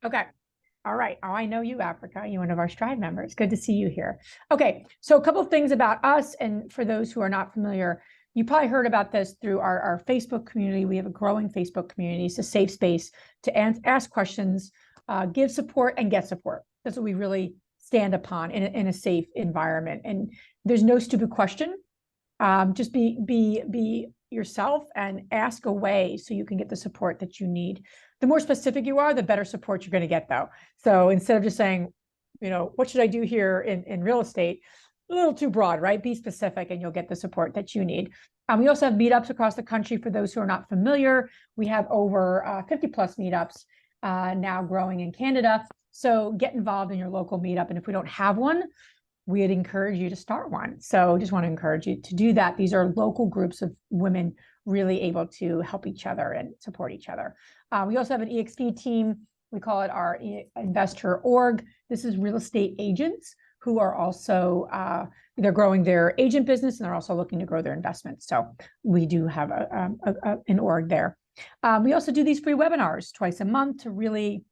Okay. All right. Oh, I know you, Africa. You're one of our Stride members. Good to see you here. Okay. So a couple of things about us. And for those who are not familiar, you probably heard about this through our Facebook community. We have a growing Facebook community. It's a safe space to ask questions, give support, and get support. That's what we really stand upon in a safe environment. And there's no stupid question. Just be yourself and ask away so you can get the support that you need. The more specific you are, the better support you're going to get, though. So instead of just saying, what should I do here in real estate? A little too broad, right? Be specific and you'll get the support that you need. We also have meetups across the country. For those who are not familiar, we have over 50 plus meetups now growing in Canada. So get involved in your local meetup. And if we don't have one, we'd encourage you to start one. So just want to encourage you to do that. These are local groups of women really able to help each other and support each other. We also have an EXP team. We call it our investor org. This is real estate agents who are also, they're growing their agent business and they're also looking to grow their investments. So we do have an org there. We also do these free webinars twice a month to really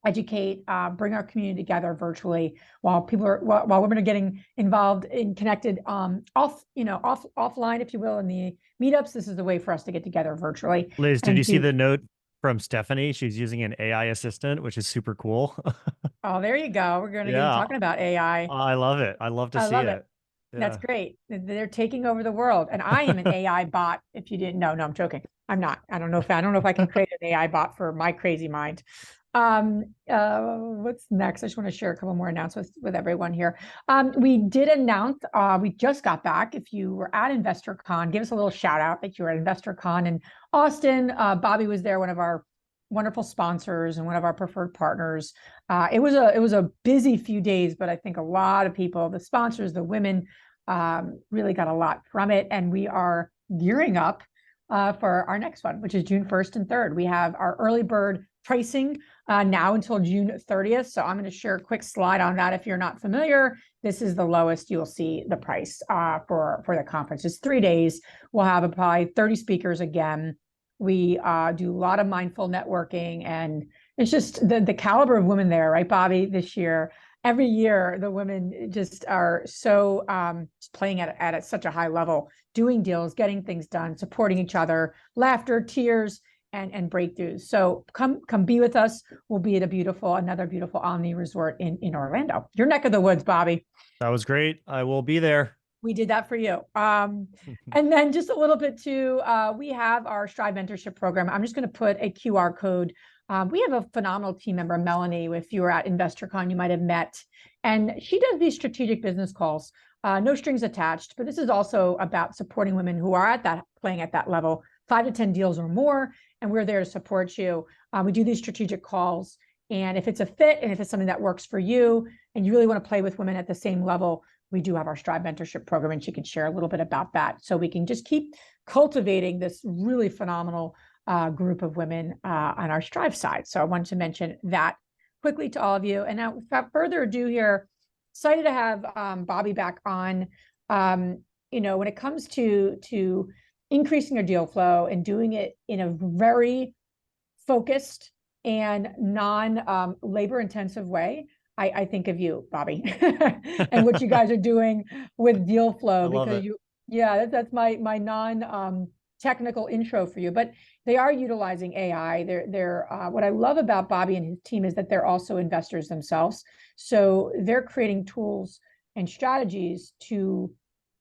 educate, bring our community together virtually while women are getting involved and connected offline, if you will, in the meetups. This is the way for us to get together virtually. Liz, did you see the note from Stephanie? She's using an AI assistant, which is super cool. Oh, there you go. We're going to get talking about AI. I love it. I love to see it. Yeah. That's great. They're taking over the world. And I am an AI bot. If you didn't know, no, I'm joking. I'm not. I don't know if I can create an AI bot for my crazy mind. What's next? I just want to share a couple more announcements with everyone here. We did announce, we just got back. If you were at InvestorCon, give us a little shout out that you were at InvestorCon in Austin. Bobby was there, one of our wonderful sponsors and one of our preferred partners. It was a busy few days, but I think a lot of people, the sponsors, the women, really got a lot from it. And we are gearing up for our next one, which is June 1st and 3rd. We have our early bird pricing now until June 30th. So I'm going to share a quick slide on that. If you're not familiar, this is the lowest you'll see the price for the conference. It's 3 days. We'll have probably 30 speakers again. We do a lot of mindful networking, and it's just the caliber of women there, right, Bobby, this year. Every year, the women just are so playing at such a high level, doing deals, getting things done, supporting each other, laughter, tears, and breakthroughs. So come be with us. We'll be at another beautiful Omni resort in Orlando. Your neck of the woods, Bobby. That was great. I will be there. We did that for you. And then just a little bit too, we have our Stride Mentorship Program. I'm just going to put a QR code. We have a phenomenal team member, Melanie. If you were at InvestorCon, you might have met. And she does these strategic business calls, no strings attached. But this is also about supporting women who are playing at that level, 5 to 10 deals or more. And we're there to support you. We do these strategic calls. And if it's a fit and if it's something that works for you and you really want to play with women at the same level, we do have our Stride Mentorship Program, and she can share a little bit about that. So we can just keep cultivating this really phenomenal group of women on our Strive side. So I wanted to mention that quickly to all of you. And now without further ado here, excited to have Bobby back on. When it comes to increasing your deal flow and doing it in a very focused and non-labor intensive way, I think of you, Bobby, and what you guys are doing with deal flow, because that's my non-technical intro for you. But they are utilizing AI. They're what I love about Bobby and his team is that they're also investors themselves. So they're creating tools and strategies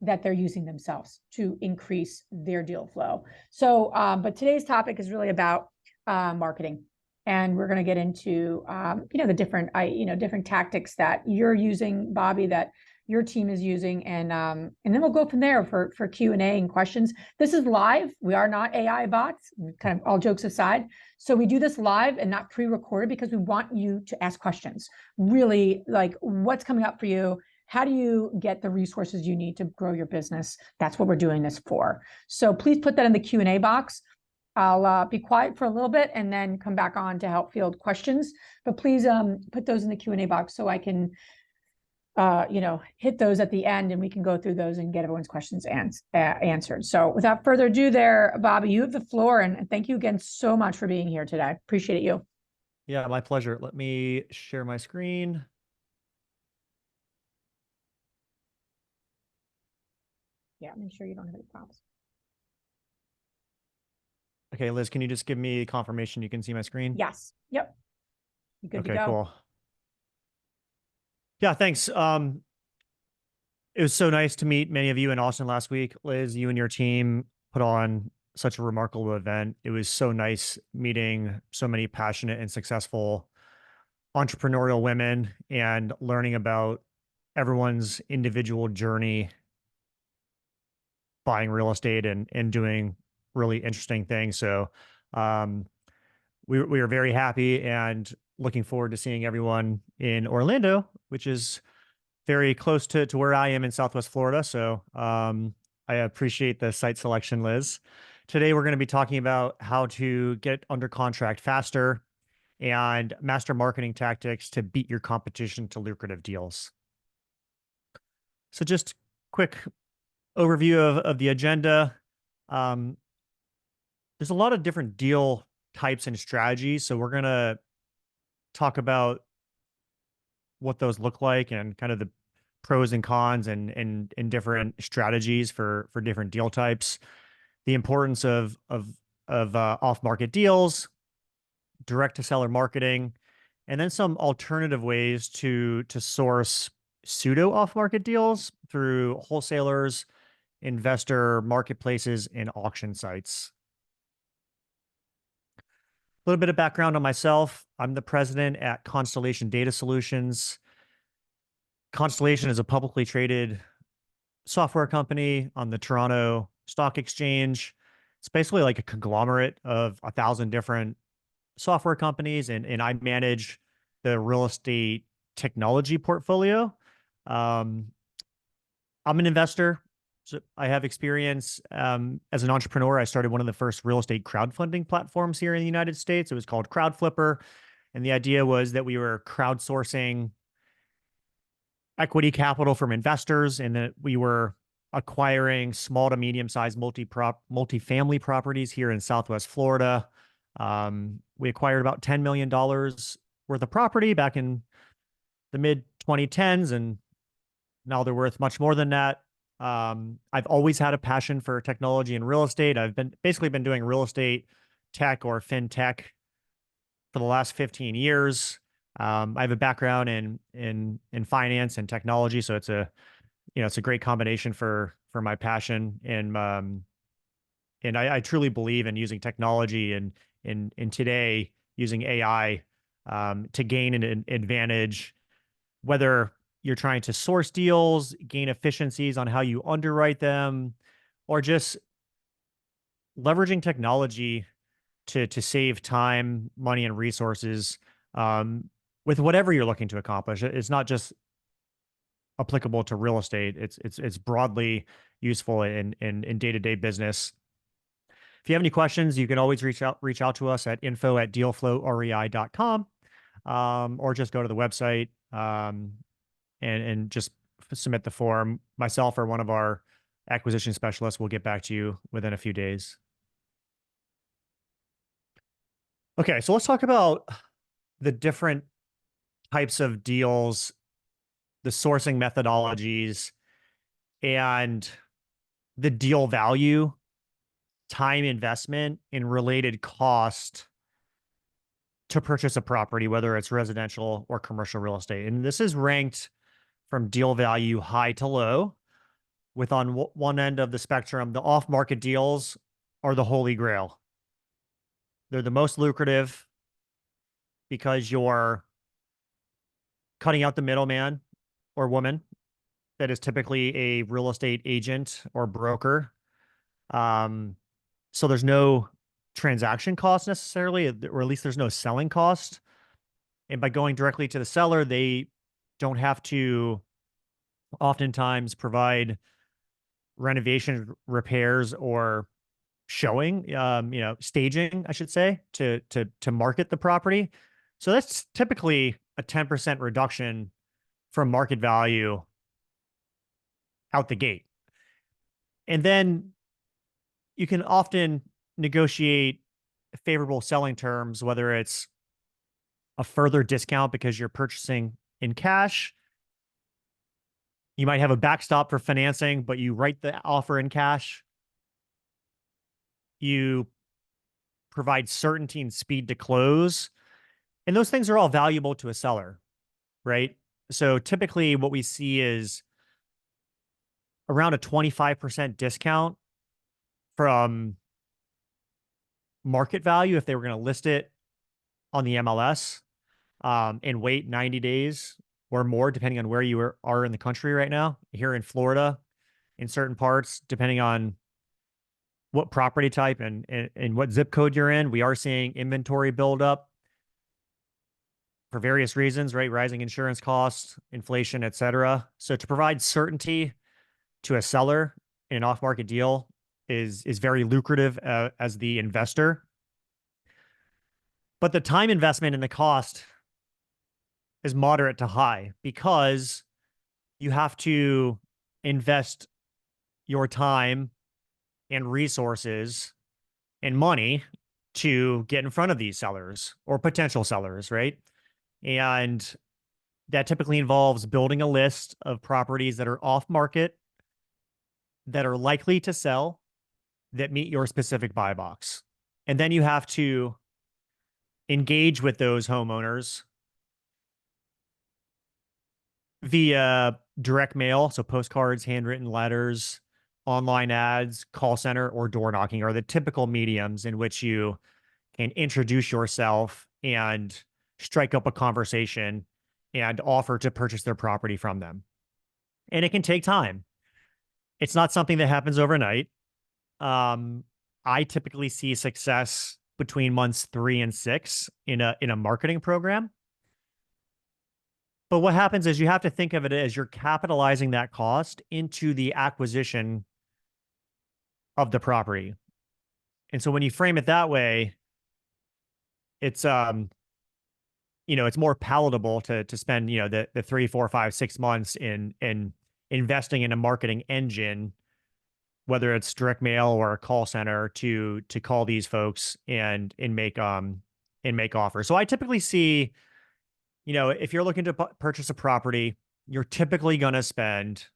that they're using themselves to increase their deal flow. So, but today's topic is really about marketing. And we're going to get into, the different tactics that you're using, Bobby, that your team is using, and then we'll go from there for Q&A and questions. This is live. We are not AI bots, kind of all jokes aside. So we do this live and not pre-recorded because we want you to ask questions. Really, like, what's coming up for you? How do you get the resources you need to grow your business? That's what we're doing this for. So please put that in the Q&A box. I'll be quiet for a little bit and then come back on to help field questions. But please put those in the Q&A box so I can, hit those at the end and we can go through those and get everyone's questions answered. So without further ado there, Bobby, you have the floor. And thank you again so much for being here today. Appreciate you. Yeah, my pleasure. Let me share my screen. Yeah, make sure you don't have any problems. Okay, Liz, can you just give me confirmation you can see my screen? Yes. Yep. You good to Okay, go? cool. Yeah, thanks. It was so nice to meet many of you in Austin last week. Liz, you and your team put on such a remarkable event. It was so nice meeting so many passionate and successful entrepreneurial women and learning about everyone's individual journey buying real estate and doing really interesting things. So um, we are very happy and looking forward to seeing everyone in Orlando, which is very close to where I am in Southwest Florida. So I appreciate the site selection, Liz. Today, we're going to be talking about how to get under contract faster and master marketing tactics to beat your competition to lucrative deals. So just quick overview of the agenda. Um, there's a lot of different deal types and strategies. So we're going to talk about what those look like and kind of the pros and cons and different strategies for different deal types, the importance of off market deals, direct to seller marketing, and then some alternative ways to source pseudo off market deals through wholesalers, investor marketplaces, and auction sites. A little bit of background on myself. I'm the president at Constellation Data Solutions. Constellation is a publicly traded software company on the Toronto Stock Exchange. It's basically like a conglomerate of 1,000 different software companies, and I manage the real estate technology portfolio. Um, I'm an investor. So I have experience as an entrepreneur. I started one of the first real estate crowdfunding platforms here in the United States. It was called Crowdflipper. And the idea was that we were crowdsourcing equity capital from investors and that we were acquiring small to medium sized multifamily properties here in Southwest Florida. We acquired about $10 million worth of property back in the mid 2010s, and now they're worth much more than that. I've always had a passion for technology and real estate. I've been doing real estate tech or fintech for the last 15 years. I have a background in finance and technology, so it's a great combination for my passion and I truly believe in using technology and in today using AI to gain an advantage, whether you're trying to source deals, gain efficiencies on how you underwrite them, or just leveraging technology to save time, money, and resources um, with whatever you're looking to accomplish. It's not just applicable to real estate. It's broadly useful in day-to-day business. If you have any questions, you can always reach out to us at info@dealflowrei.com, or just go to the website and just submit the form. Myself or one of our acquisition specialists will get back to you within a few days. Okay, so let's talk about the different types of deals, the sourcing methodologies, and the deal value, time investment, and related cost to purchase a property, whether it's residential or commercial real estate. And this is ranked from deal value high to low, with on one end of the spectrum, the off market deals are the holy grail. They're the most lucrative because you're cutting out the middleman or woman that is typically a real estate agent or broker. Um, so there's no transaction cost necessarily, or at least there's no selling cost. And by going directly to the seller, they don't have to oftentimes provide renovation repairs or showing, staging, I should say, to market the property. So that's typically a 10% reduction from market value out the gate. And then you can often negotiate favorable selling terms, whether it's a further discount because you're purchasing in cash. You might have a backstop for financing, but you write the offer in cash. You provide certainty and speed to close. And those things are all valuable to a seller, right? So typically what we see is around a 25% discount from market value if they were going to list it on the MLS, and wait 90 days or more, depending on where you are in the country right now. Here in Florida, in certain parts, depending on what property type and what zip code you're in, we are seeing inventory buildup for various reasons, right? Rising insurance costs, inflation, et cetera. So to provide certainty to a seller in an off-market deal is very lucrative as the investor. But the time investment and the cost is moderate to high because you have to invest your time and resources and money to get in front of these sellers or potential sellers, right? And that typically involves building a list of properties that are off market, that are likely to sell, that meet your specific buy box. And then you have to engage with those homeowners via direct mail. So postcards, handwritten letters, online ads, call center, or door knocking are the typical mediums in which you can introduce yourself and strike up a conversation and offer to purchase their property from them. And it can take time. It's not something that happens overnight. I typically see success between months 3 and 6 in a marketing program. But what happens is you have to think of it as you're capitalizing that cost into the acquisition of the property. And so when you frame it that way, it's it's more palatable to spend, the 3, 4, 5, 6 months in investing in a marketing engine, whether it's direct mail or a call center to call these folks and make offers. So I typically see, if you're looking to purchase a property, you're typically going to spend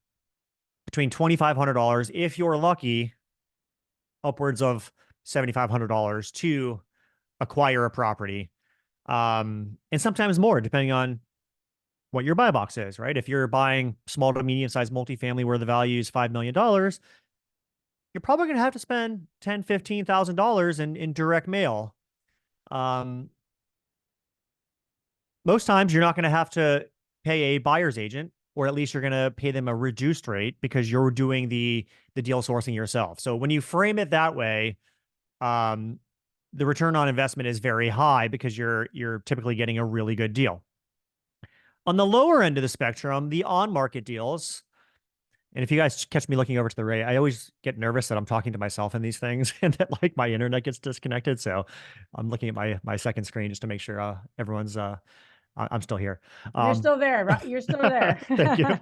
between $2,500, if you're lucky, upwards of $7,500 to acquire a property. And sometimes more, depending on what your buy box is, right? If you're buying small to medium sized multifamily where the value is $5 million, you're probably going to have to spend $10,000, $15,000 in direct mail. Most times you're not going to have to pay a buyer's agent, or at least you're going to pay them a reduced rate because you're doing the deal sourcing yourself. So when you frame it that way, the return on investment is very high because you're typically getting a really good deal. On the lower end of the spectrum, the on-market deals, and if you guys catch me looking over to the right, I always get nervous that I'm talking to myself in these things and that like my internet gets disconnected. So I'm looking at my second screen just to make sure everyone's I'm still here. You're still there, right? You're still there. Thank you.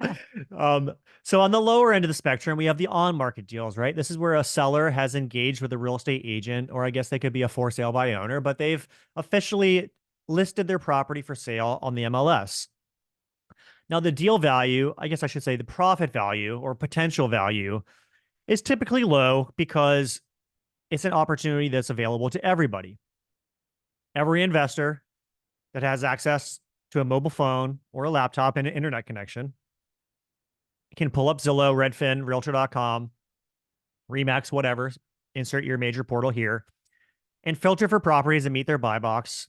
So on the lower end of the spectrum, we have the on-market deals, right? This is where a seller has engaged with a real estate agent, or I guess they could be a for sale by owner, but they've officially listed their property for sale on the MLS. Now, the deal value, I guess I should say the profit value or potential value, is typically low because it's an opportunity that's available to everybody. Every investor that has access to a mobile phone or a laptop and an internet connection can pull up Zillow, Redfin, Realtor.com, Remax, whatever, insert your major portal here, and filter for properties that meet their buy box.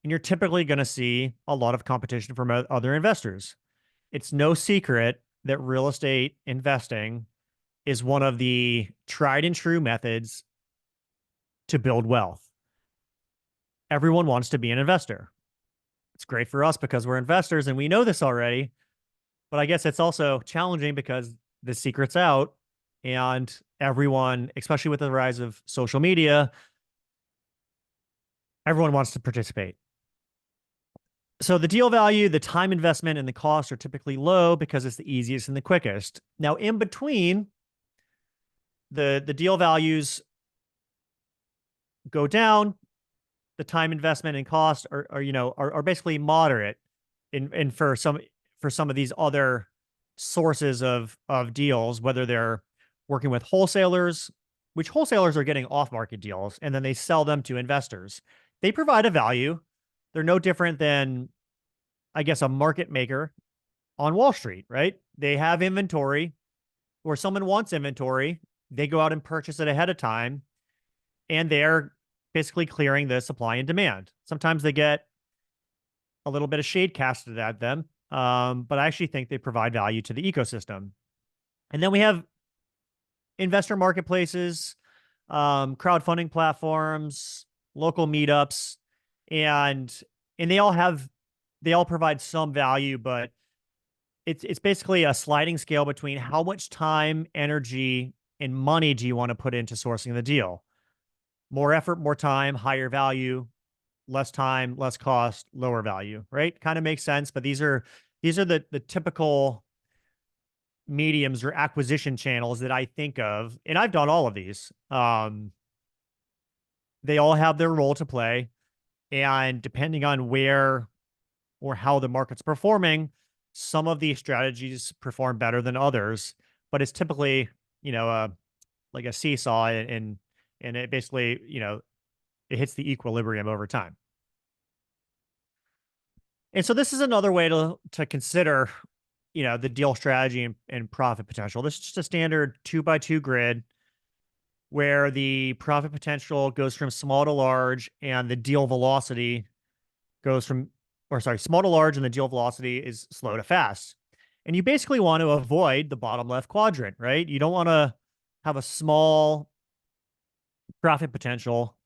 And you're typically going to see a lot of competition from other investors. It's no secret that real estate investing is one of the tried and true methods to build wealth. Everyone wants to be an investor. It's great for us because we're investors and we know this already, but I guess it's also challenging because the secret's out and everyone, especially with the rise of social media, everyone wants to participate. So the deal value, the time investment, and the cost are typically low because it's the easiest and the quickest. Now, in between, the deal values go down the time investment and cost are basically moderate in for some of these other sources of deals, whether they're working with wholesalers, which wholesalers are getting off market deals, and then they sell them to investors. They provide a value. They're no different than, I guess, a market maker on Wall Street, right? They have inventory or someone wants inventory. They go out and purchase it ahead of time, and they're basically clearing the supply and demand. Sometimes they get a little bit of shade casted at them, but I actually think they provide value to the ecosystem. And then we have investor marketplaces, crowdfunding platforms, local meetups, and they all provide some value, but it's basically a sliding scale between how much time, energy, and money do you want to put into sourcing the deal. More effort, more time, higher value; less time, less cost, lower value, right? Kind of makes sense, but these are the typical mediums or acquisition channels that I think of, and I've done all of these. They all have their role to play, and depending on where or how the market's performing, some of these strategies perform better than others. But it's typically, like a seesaw, and it basically, it hits the equilibrium over time. And so this is another way to consider, the deal strategy and profit potential. This is just a standard 2x2 grid where the profit potential goes from small to large and the deal velocity goes from, or sorry, small to large and the deal velocity is slow to fast. And you basically want to avoid the bottom left quadrant, right? You don't want to have a small profit potential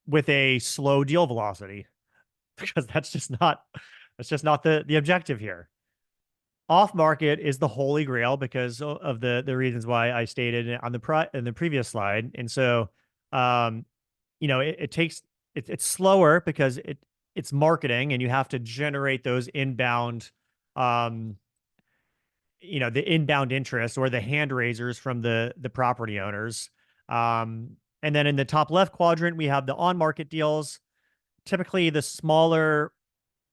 with a slow deal velocity because that's just not the objective here. Off market is the holy grail because of the reasons why I stated on in the previous slide. And so, it takes it's slower because it's marketing and you have to generate those inbound, um, the inbound interest or the hand raisers from the property owners. And then in the top left quadrant, we have the on market deals, typically the smaller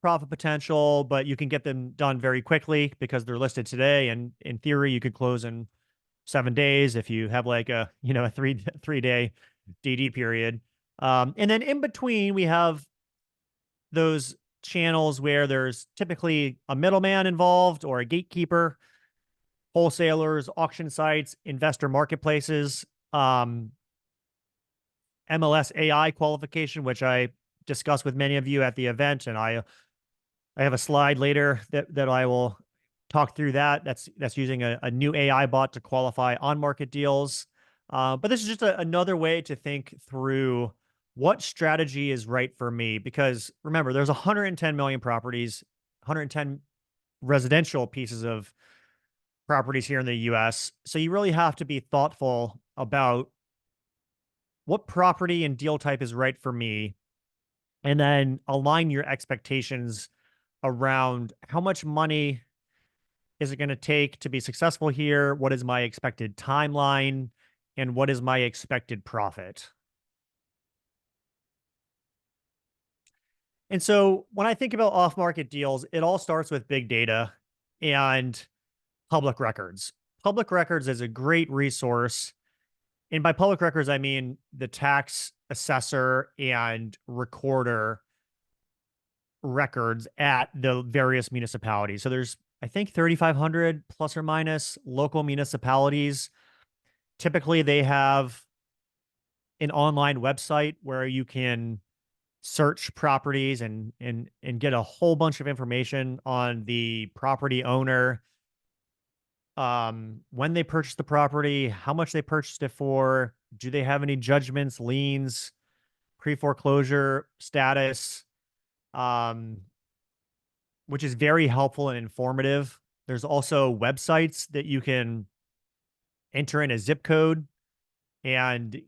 profit potential, but you can get them done very quickly because they're listed today. And in theory, you could close in 7 days if you have like a 3 day DD period. And then in between, we have those channels where there's typically a middleman involved or a gatekeeper, wholesalers, auction sites, investor marketplaces, MLS AI qualification, which I discussed with many of you at the event, and I have a slide later that I will talk through that. That's using a new AI bot to qualify on-market deals. But this is just another way to think through what strategy is right for me. Because remember, there's 110 million properties, 110 residential pieces of properties here in the US. So you really have to be thoughtful about what property and deal type is right for me, and then align your expectations around how much money is it going to take to be successful here? What is my expected timeline? And what is my expected profit? And so when I think about off market deals, it all starts with big data and public records. Public records is a great resource. And by public records, I mean the tax assessor and recorder records at the various municipalities. So there's, I think, 3,500 plus or minus local municipalities. Typically, they have an online website where you can search properties and get a whole bunch of information on the property owner, when they purchased the property, how much they purchased it for, do they have any judgments, liens, pre-foreclosure status, um, which is very helpful and informative. There's also websites that you can enter in a zip code and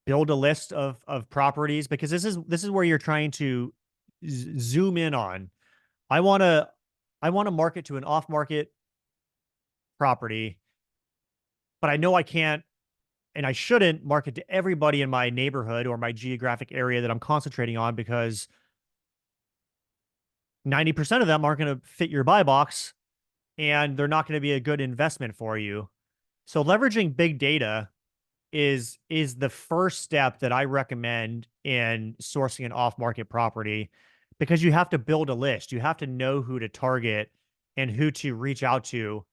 build a list of properties, because this is where you're trying to zoom in on. I want to market to an off market property, but I know I can't and I shouldn't market to everybody in my neighborhood or my geographic area that I'm concentrating on, because 90% of them aren't going to fit your buy box and they're not going to be a good investment for you. So leveraging big data is the first step that I recommend in sourcing an off-market property, because you have to build a list. You have to know who to target and who to reach out to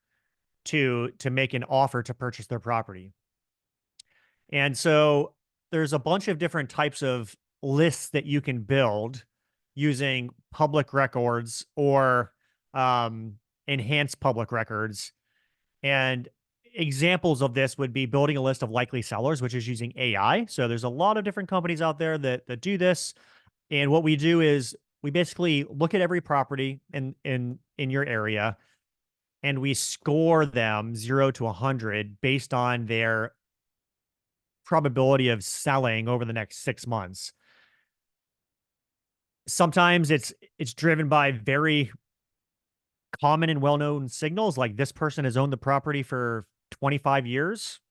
make an offer to purchase their property. And so there's a bunch of different types of lists that you can build using public records or enhanced public records. And examples of this would be building a list of likely sellers, which is using AI. So there's a lot of different companies out there that do this. And what we do is we basically look at every property in your area, and we score them 0 to 100 based on their probability of selling over the next 6 months. Sometimes it's driven by very common and well-known signals, like this person has owned the property for 25 years,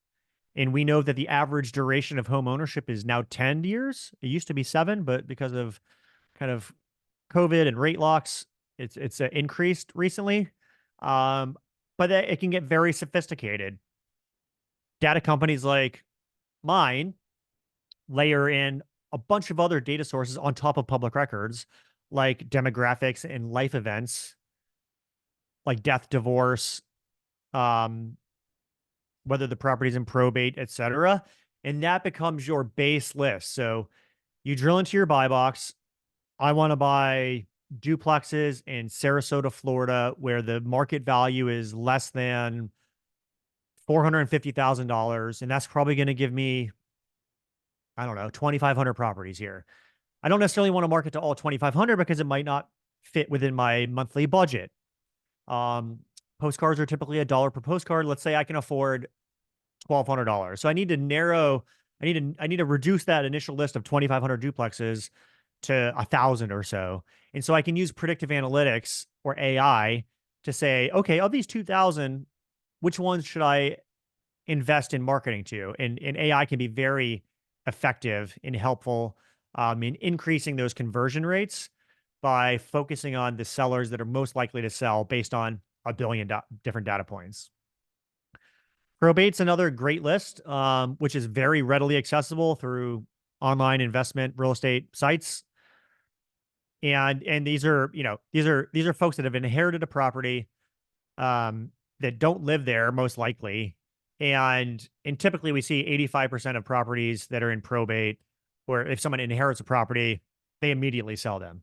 and we know that the average duration of home ownership is now 10 years. It used to be 7, but because of kind of COVID and rate locks, it's increased recently. Um, but it can get very sophisticated. Data companies like mine layer in a bunch of other data sources on top of public records, like demographics and life events, like death, divorce, um, whether the property's in probate, etc. And that becomes your base list. So you drill into your buy box. I want to buy duplexes in Sarasota, Florida, where the market value is less than $450,000. And that's probably going to give me, I don't know, 2,500 properties here. I don't necessarily want to market to all 2,500 because it might not fit within my monthly budget. Um, Postcards are typically $1 per postcard. Let's say I can afford $1,200. So I need to narrow, I need to reduce that initial list of 2,500 duplexes to 1,000 or so. And so I can use predictive analytics or AI to say, okay, of these 2,000, which ones should I invest in marketing to? And AI can be very effective and helpful in increasing those conversion rates by focusing on the sellers that are most likely to sell based on a billion different data points. Probate's another great list, which is very readily accessible through online investment real estate sites. And these are, these are folks that have inherited a property, that don't live there most likely. And typically we see 85% of properties that are in probate, where if someone inherits a property, they immediately sell them.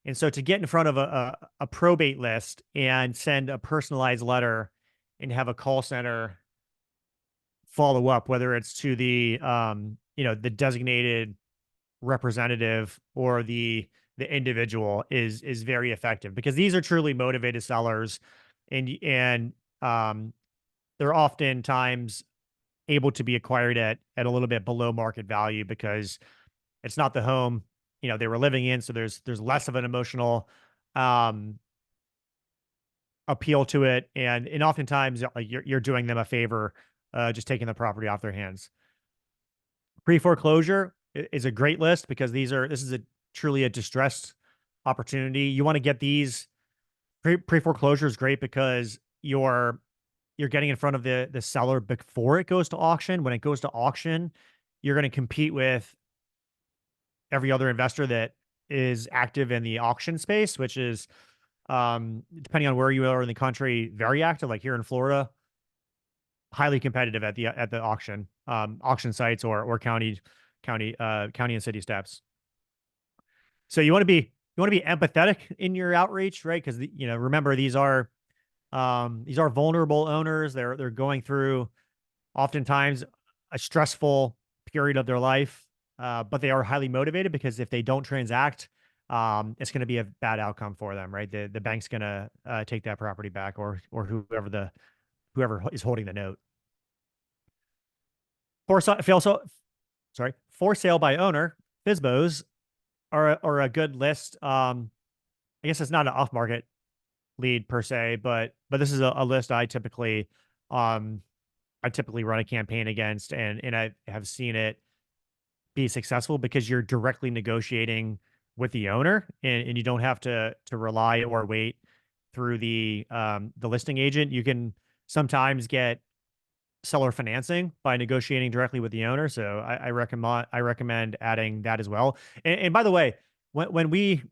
And so to get in front of a probate list and send a personalized letter and have a call center follow up, whether it's to the the designated representative or the individual, is very effective, because these are truly motivated sellers, and they're oftentimes able to be acquired at a little bit below market value, because it's not the home they were living in, so there's less of an emotional um appeal to it, and oftentimes you're doing them a favor, just taking the property off their hands. Pre-foreclosure is a great list, because this is a truly a distressed opportunity. You want to get these. Pre-foreclosure is great because you're getting in front of the seller before it goes to auction. When it goes to auction, you're going to compete with every other investor that is active in the auction space, which is, depending on where you are in the country, very active. Like here in Florida, highly competitive at the auction sites or county and city steps. So you want to be empathetic in your outreach, right? Because remember, these are vulnerable owners. They're going through oftentimes a stressful period of their life, but they are highly motivated, because if they don't transact, it's going to be a bad outcome for them, right? The bank's going to take that property back, or whoever is holding the note. For sale by owner, FSBOs are a good list. I guess it's not an off market lead per se, but this is a list I typically I typically run a campaign against, and I have seen it be successful because you're directly negotiating with the owner, and you don't have to rely or wait through the listing agent. You can sometimes get seller financing by negotiating directly with the owner. So I recommend adding that as well. And by the way, when we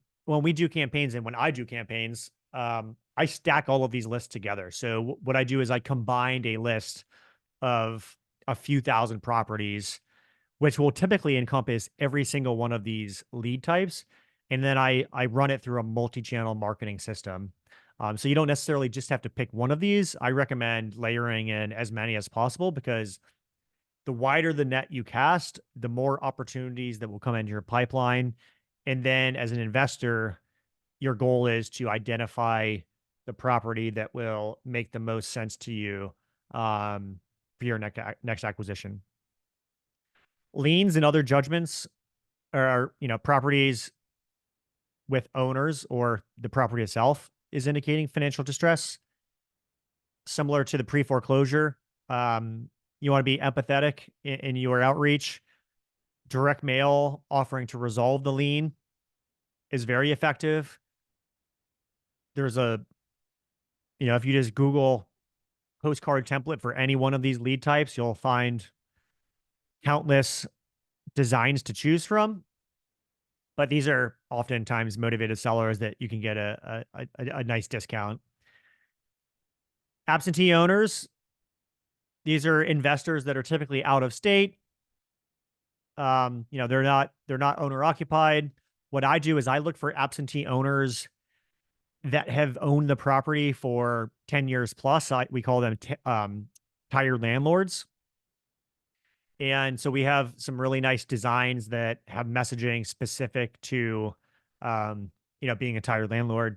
do campaigns and when I do campaigns, I stack all of these lists together. So what I do is I combined a list of a few thousand properties, which will typically encompass every single one of these lead types. And then I run it through a multi-channel marketing system. So you don't necessarily just have to pick one of these. I recommend layering in as many as possible because the wider the net you cast, the more opportunities that will come into your pipeline. And then as an investor, your goal is to identify the property that will make the most sense to you for your next acquisition. Liens and other judgments are, properties with owners or the property itself is indicating financial distress. Similar to the pre-foreclosure, you want to be empathetic in your outreach. Direct mail offering to resolve the lien is very effective. There's if you just Google postcard template for any one of these lead types, you'll find countless designs to choose from. But these are oftentimes motivated sellers that you can get a nice discount. Absentee owners, these are investors that are typically out of state. They're not owner occupied. What I do is I look for absentee owners that have owned the property for 10 years plus. We call them tired landlords. And so we have some really nice designs that have messaging specific to, being a tired landlord.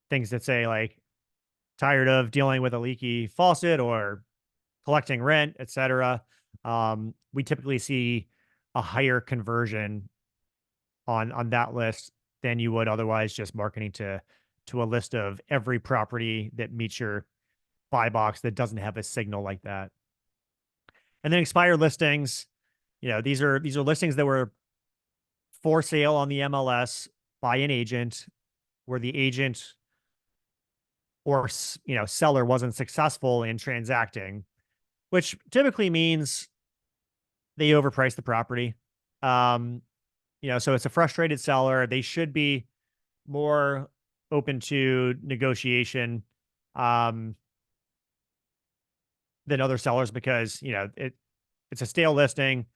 Things that say like, tired of dealing with a leaky faucet or collecting rent, etc. We typically see a higher conversion on that list than you would otherwise just marketing to a list of every property that meets your buy box that doesn't have a signal like that. And then expired listings, these are listings that were for sale on the MLS by an agent where the agent or seller wasn't successful in transacting, which typically means they overpriced the property. So it's a frustrated seller. They should be more open to negotiation um, than other sellers because it's a stale listing.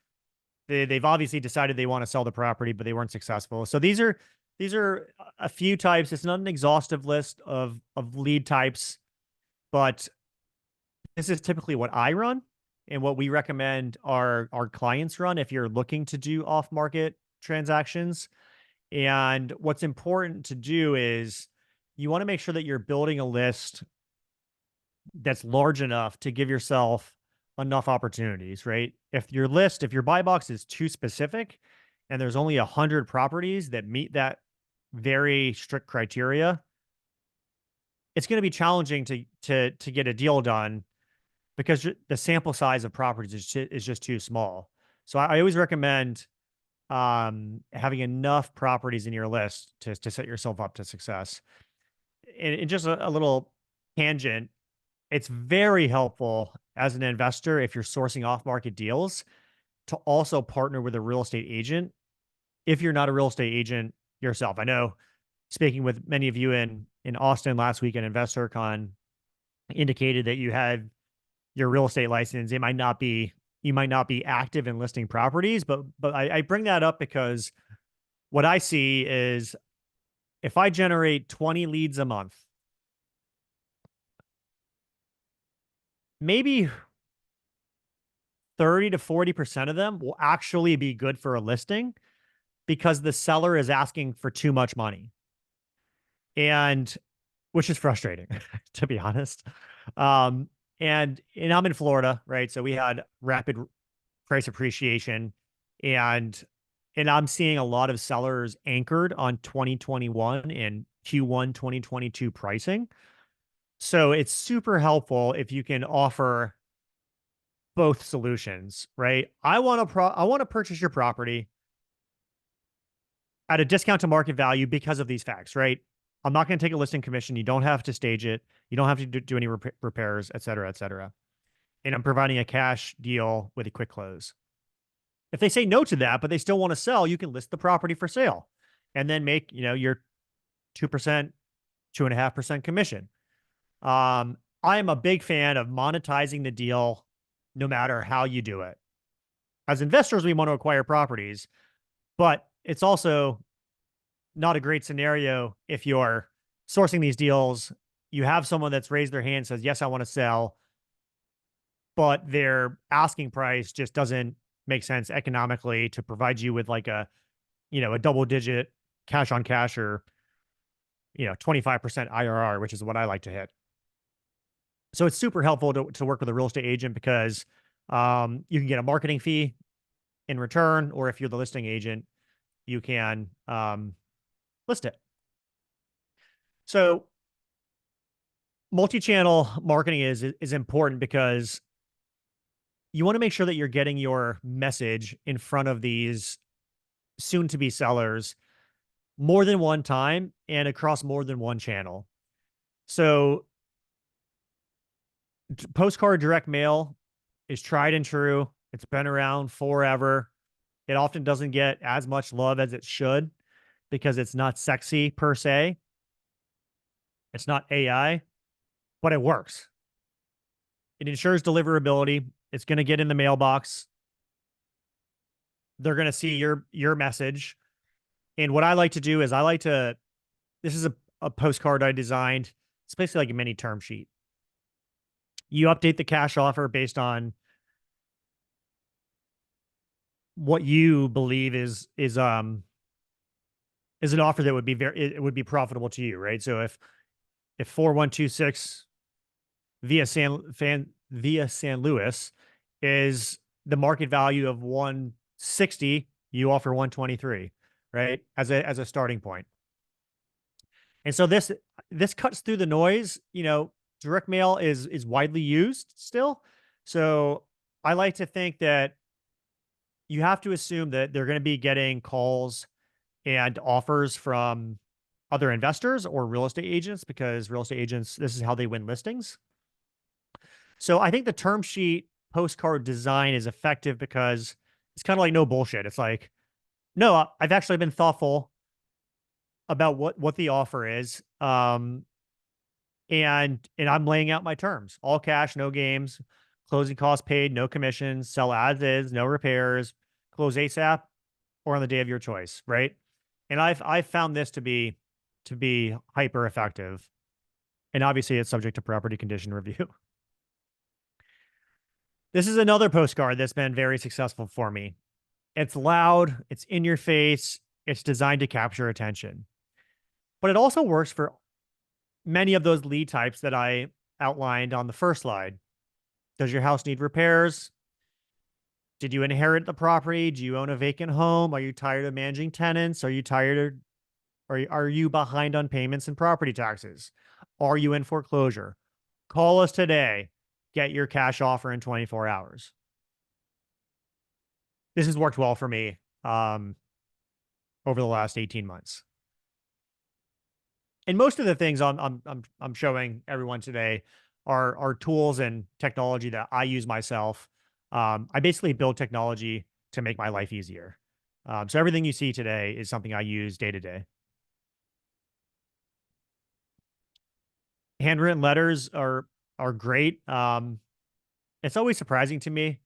They've obviously decided they want to sell the property, but they weren't successful. So these are a few types. It's not an exhaustive list of lead types, but this is typically what I run and what we recommend our clients run if you're looking to do off market transactions. And what's important to do is you want to make sure that you're building a list that's large enough to give yourself enough opportunities, right? If your buy box is too specific and there's only 100 properties that meet that very strict criteria, it's going to be challenging to get a deal done because the sample size of properties is just too small. So I always recommend having enough properties in your list to set yourself up to success. And just a little tangent, it's very helpful as an investor if you're sourcing off market deals to also partner with a real estate agent if you're not a real estate agent yourself. I know speaking with many of you in Austin last week at InvestorCon indicated that you had your real estate license. You might not be active in listing properties, but I bring that up because what I see is if I generate 20 leads a month, maybe 30 to 40% of them will actually be good for a listing because the seller is asking for too much money. And which is frustrating, to be honest. Um, and I'm in Florida, right? So we had rapid price appreciation and I'm seeing a lot of sellers anchored on 2021 and Q1 2022 pricing. So it's super helpful if you can offer both solutions, right? I want to purchase your property at a discount to market value because of these facts, right? I'm not going to take a listing commission. You don't have to stage it. You don't have to do any repairs, et cetera, et cetera. And I'm providing a cash deal with a quick close. If they say no to that, but they still want to sell, you can list the property for sale and then make, your 2%, 2.5% commission. I am a big fan of monetizing the deal no matter how you do it. As investors, we want to acquire properties, but it's also not a great scenario if you're sourcing these deals. You have someone that's raised their hand and says, yes, I want to sell, but their asking price just doesn't make sense economically to provide you with like a double digit cash on cash or, 25% IRR, which is what I like to hit. So it's super helpful to work with a real estate agent because you can get a marketing fee in return, or if you're the listing agent, you can list it. So multi-channel marketing is important because you want to make sure that you're getting your message in front of these soon to be sellers more than one time and across more than one channel. So postcard direct mail is tried and true. It's been around forever. It often doesn't get as much love as it should because it's not sexy per se. It's not AI, but it works. It ensures deliverability. It's going to get in the mailbox. They're going to see your message. And what I like to do is this is a postcard I designed. It's basically like a mini term sheet. You update the cash offer based on what you believe is an offer that would be it would be profitable to you, right? So if 4126 via San Luis is the market value of 160, you offer 123, right? As a starting point. And so this cuts through the noise. Direct mail is widely used still. So I like to think that you have to assume that they're going to be getting calls and offers from other investors or real estate agents because real estate agents, this is how they win listings. So I think the term sheet postcard design is effective because it's kind of like no bullshit. It's like, no, I've actually been thoughtful about what the offer is. And I'm laying out my terms. All cash, no games, closing costs paid, no commissions, sell as is, no repairs, close ASAP or on the day of your choice, right? And I've found this to be hyper effective. And obviously it's subject to property condition review. This is another postcard that's been very successful for me. It's loud, it's in your face, it's designed to capture attention. But it also works for many of those lead types that I outlined on the first slide. Does your house need repairs? Did you inherit the property? Do you own a vacant home? Are you tired of managing tenants? Are you tired or are you behind on payments and property taxes? Are you in foreclosure? Call us today. Get your cash offer in 24 hours. This has worked well for me over the last 18 months. And most of the things I'm showing everyone today are tools and technology that I use myself. I basically build technology to make my life easier. So everything you see today is something I use day to day. Handwritten letters are great. It's always surprising to me.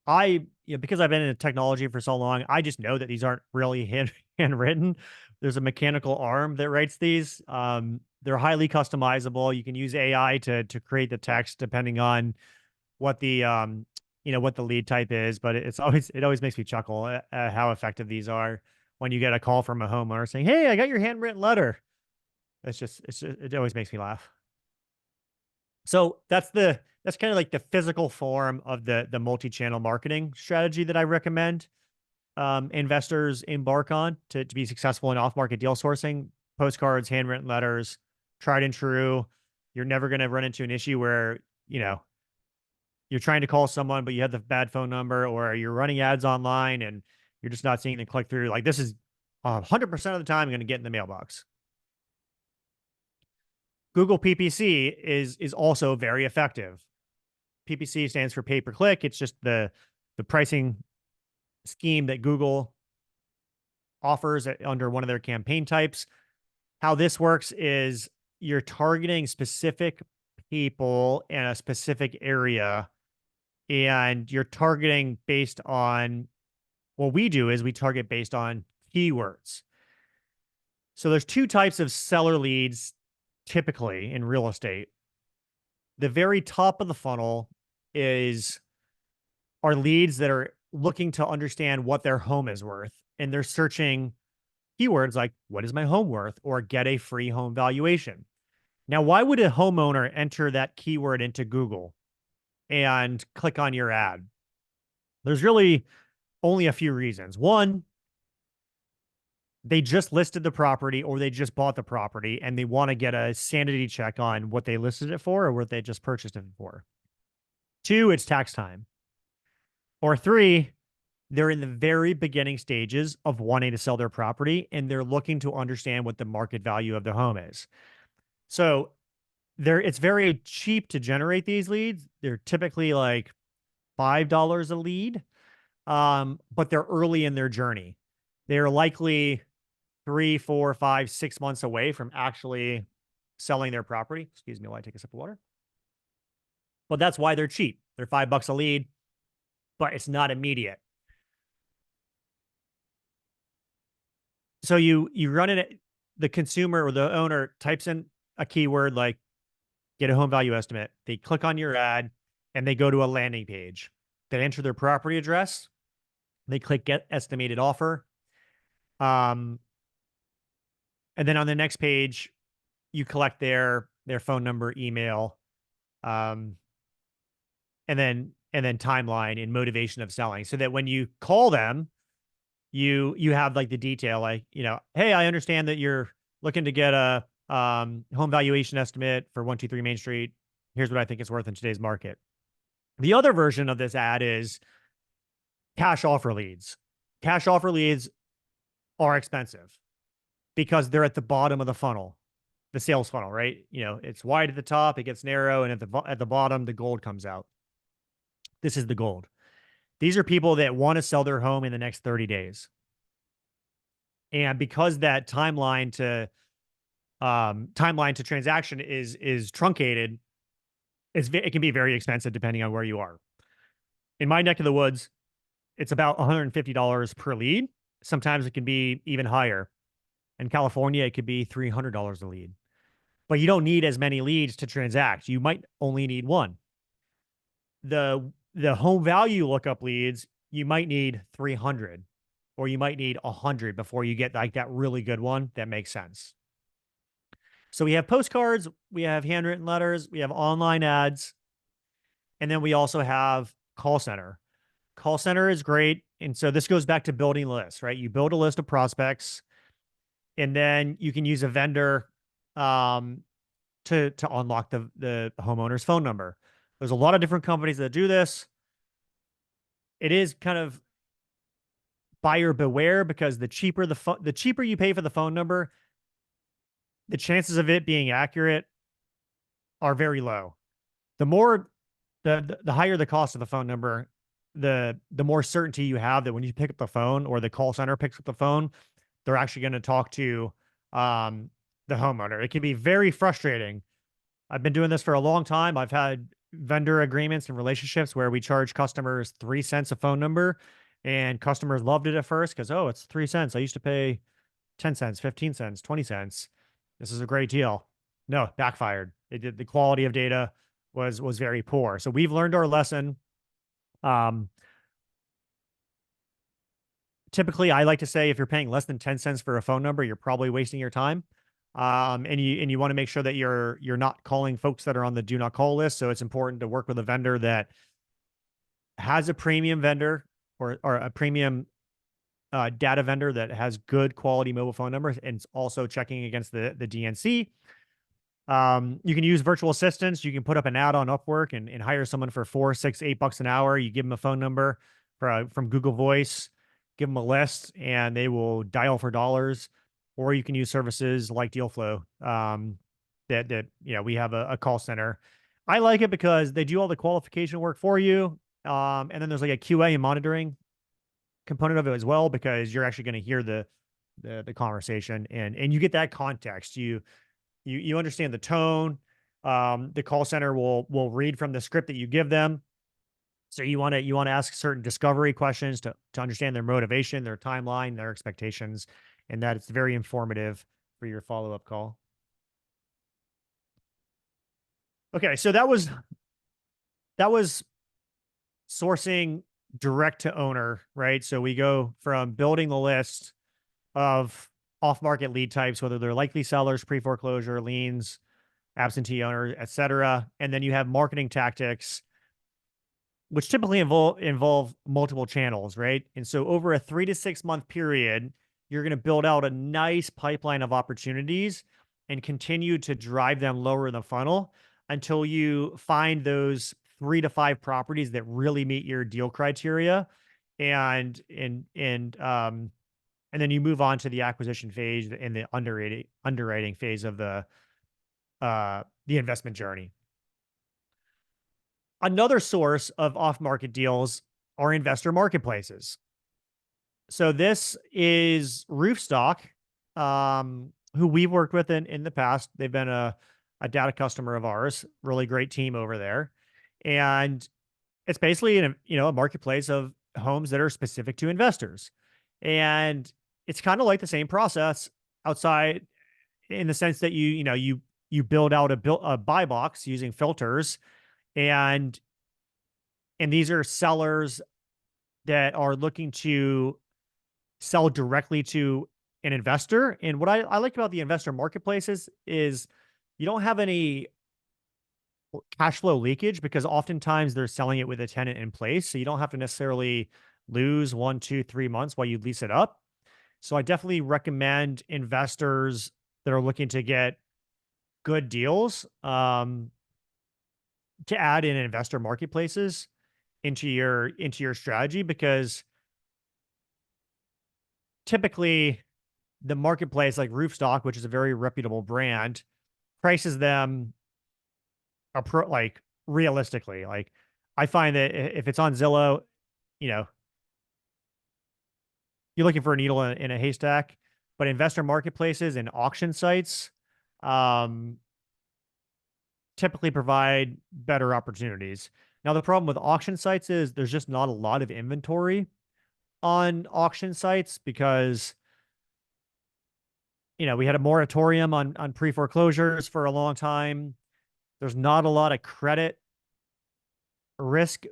Because I've been in technology for so long, I just know that these aren't really handwritten. There's a mechanical arm that writes these. They're highly customizable. You can use AI to create the text depending on what the what the lead type is. But it always makes me chuckle at how effective these are when you get a call from a homeowner saying, "Hey, I got your handwritten letter." It always makes me laugh. So that's kind of like the physical form of the multi-channel marketing strategy that I recommend investors embark on to be successful in off-market deal sourcing. Postcards, handwritten letters, tried and true. You're never going to run into an issue where, you're you're trying to call someone, but you have the bad phone number, or you're running ads online and you're just not seeing the click through. Like this is 100% of the time going to get in the mailbox. Google PPC is also very effective. PPC stands for pay per click. It's just the pricing scheme that Google offers under one of their campaign types. How this works is you're targeting specific people in a specific area, and you're targeting based on what we do is we target based on keywords. So there's two types of seller leads typically in real estate. The very top of the funnel is are leads that are looking to understand what their home is worth, and they're searching keywords like what is my home worth or get a free home valuation. Now, why would a homeowner enter that keyword into Google and click on your ad? There's really only a few reasons. One, they just listed the property or they just bought the property and they want to get a sanity check on what they listed it for or what they just purchased it for. Two, it's tax time. Or three, they're in the very beginning stages of wanting to sell their property and they're looking to understand what the market value of the home is. So it's very cheap to generate these leads. They're typically like $5 a lead, but they're early in their journey. They're likely 3, 4, 5, 6 months away from actually selling their property. Excuse me while I take a sip of water. But that's why they're cheap. They're $5 a lead, but it's not immediate. So you run it, the consumer or the owner types in a keyword like get a home value estimate. They click on your ad and they go to a landing page. They enter their property address. They click get estimated offer. And then on the next page, you collect their phone number, email, and then timeline and motivation of selling, so that when you call them, you have like the detail, like, hey, I understand that you're looking to get a home valuation estimate for 123 Main Street. Here's what I think it's worth in today's market. The other version of this ad is cash offer leads. Cash offer leads are expensive because they're at the bottom of the funnel, the sales funnel, right? It's wide at the top, it gets narrow, and at the bottom, the gold comes out. This is the gold. These are people that want to sell their home in the next 30 days. And because that timeline to transaction is truncated, it can be very expensive depending on where you are. In my neck of the woods, it's about $150 per lead. Sometimes it can be even higher. In California, it could be $300 a lead. But you don't need as many leads to transact. You might only need one. The home value lookup leads, you might need 300 or you might need 100 before you get like that really good one that makes sense. So we have postcards, we have handwritten letters, we have online ads, and then we also have call center. Call center is great. And so this goes back to building lists, right? You build a list of prospects, and then you can use a vendor to unlock the homeowner's phone number. There's a lot of different companies that do this. It is kind of buyer beware because the cheaper you pay for the phone number, the chances of it being accurate are very low. The more the higher the cost of the phone number, the more certainty you have that when you pick up the phone or the call center picks up the phone, they're actually going to talk to the homeowner. It can be very frustrating. I've been doing this for a long time. I've had vendor agreements and relationships where we charge customers 3 cents a phone number, and customers loved it at first because, oh, it's 3 cents. I used to pay 10 cents, 15 cents, 20 cents. This is a great deal. No, backfired. The quality of data was very poor. So we've learned our lesson. Typically, I like to say if you're paying less than 10 cents for a phone number, you're probably wasting your time. And you want to make sure that you're not calling folks that are on the do not call list. So it's important to work with a vendor that has a premium vendor or a premium data vendor that has good quality mobile phone numbers and it's also checking against the DNC. You can use virtual assistants. You can put up an ad on Upwork and hire someone for 4, 6, $8 an hour. You give them a phone number from Google Voice, give them a list, and they will dial for dollars. Or you can use services like Dealflow. We have a call center. I like it because they do all the qualification work for you. And then there's like a QA and monitoring component of it as well, because you're actually going to hear the conversation, and you get that context. You understand the tone. The call center will read from the script that you give them. So you want to ask certain discovery questions to understand their motivation, their timeline, their expectations, and that it's very informative for your follow-up call. Okay, so that was sourcing direct to owner, right? So we go from building the list of off-market lead types, whether they're likely sellers, pre-foreclosure, liens, absentee owner, et cetera. And then you have marketing tactics, which typically involve multiple channels, right? And so over a 3 to 6 month period, you're going to build out a nice pipeline of opportunities and continue to drive them lower in the funnel until you find those 3 to 5 properties that really meet your deal criteria. And then you move on to the acquisition phase and the underwriting phase of the investment journey. Another source of off-market deals are investor marketplaces. So this is Roofstock, who we've worked with in the past. They've been a data customer of ours, really great team over there. And it's basically a marketplace of homes that are specific to investors. And it's kind of like the same process outside, in the sense that you build out a buy box using filters, and these are sellers that are looking to sell directly to an investor. And what I like about the investor marketplaces is you don't have any cash flow leakage, because oftentimes they're selling it with a tenant in place. So you don't have to necessarily lose 1, 2, 3 months while you lease it up. So I definitely recommend investors that are looking to get good deals to add in investor marketplaces into your strategy, because typically the marketplace like Roofstock, which is a very reputable brand, prices them like realistically. Like, I find that if it's on Zillow, you know, you're looking for a needle in a haystack, but investor marketplaces and auction sites um, typically provide better opportunities. Now, the problem with auction sites is there's just not a lot of inventory on auction sites, because we had a moratorium on pre-foreclosures for a long time. There's not a lot of credit risk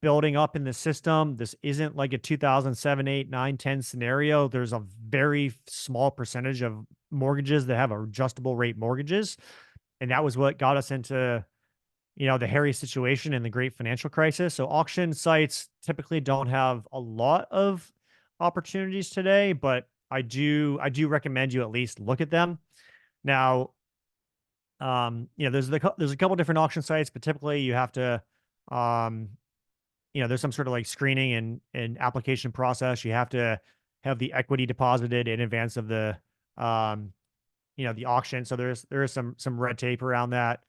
building up in the system. This isn't like a 2007, 8, 9, 10 scenario. There's a very small percentage of mortgages that have adjustable rate mortgages. And that was what got us into, the hairy situation in the great financial crisis. So auction sites typically don't have a lot of opportunities today, but I do recommend you at least look at them. Now, there's a couple different auction sites, but typically you have to, there's some sort of like screening and application process. You have to have the equity deposited in advance of the auction. So there is some red tape around that.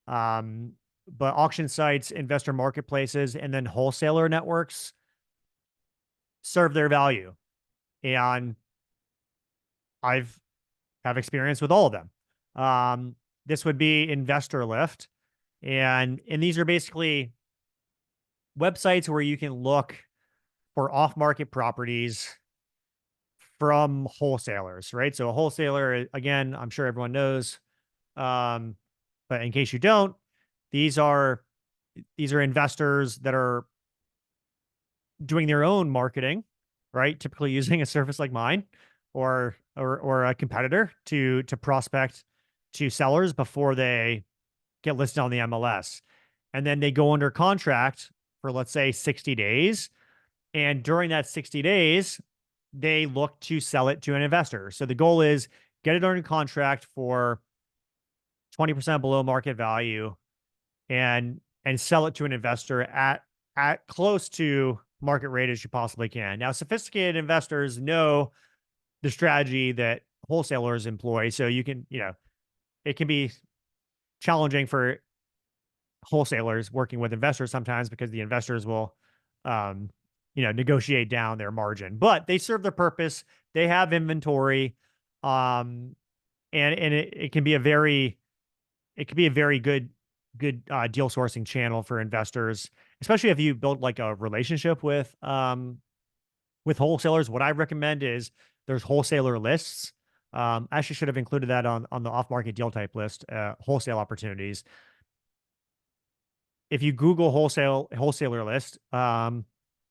But auction sites, investor marketplaces, and then wholesaler networks serve their value. And I've have experience with all of them. This would be Investor Lift. And these are basically websites where you can look for off-market properties from wholesalers, right? So a wholesaler, again, I'm sure everyone knows, but in case you don't, these are investors that are doing their own marketing, right? Typically using a service like mine or a competitor to prospect to sellers before they get listed on the MLS. And then they go under contract for, let's say, 60 days. And during that 60 days, they look to sell it to an investor. So the goal is get it under contract for 20% below market value and sell it to an investor at close to market rate as you possibly can. Now, sophisticated investors know the strategy that wholesalers employ. So you can, it can be challenging for wholesalers working with investors sometimes because the investors will, um, negotiate down their margin, but they serve their purpose. They have inventory, um, and it can be a very, good deal sourcing channel for investors, especially if you build like a relationship with wholesalers. What I recommend is there's wholesaler lists. I actually should have included that on the off market deal type list, wholesale opportunities. If you Google wholesaler list,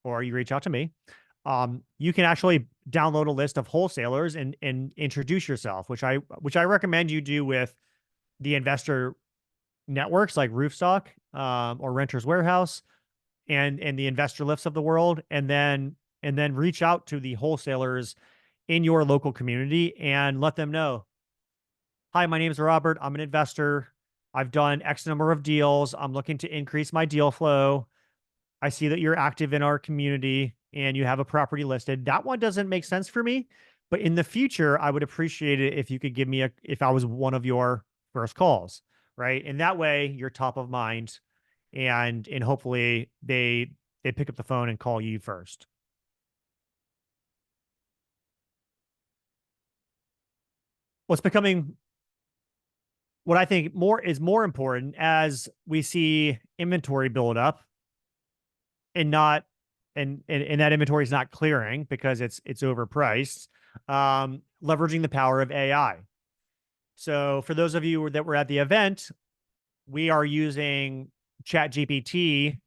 or you reach out to me, you can actually download a list of wholesalers and introduce yourself, which I recommend you do with the investor networks like Roofstock, or Renters Warehouse, and the investor lifts of the world, and then reach out to the wholesalers in your local community and let them know, hi, my name is Robert. I'm an investor. I've done X number of deals. I'm looking to increase my deal flow. I see that you're active in our community and you have a property listed. That one doesn't make sense for me, but in the future, I would appreciate it if you could give me if I was one of your first calls, right? And that way you're top of mind, and hopefully they pick up the phone and call you first. What's becoming what I think more important as we see inventory build up and not and that inventory is not clearing because it's overpriced. Leveraging the power of AI. So for those of you that were at the event, we are using ChatGPT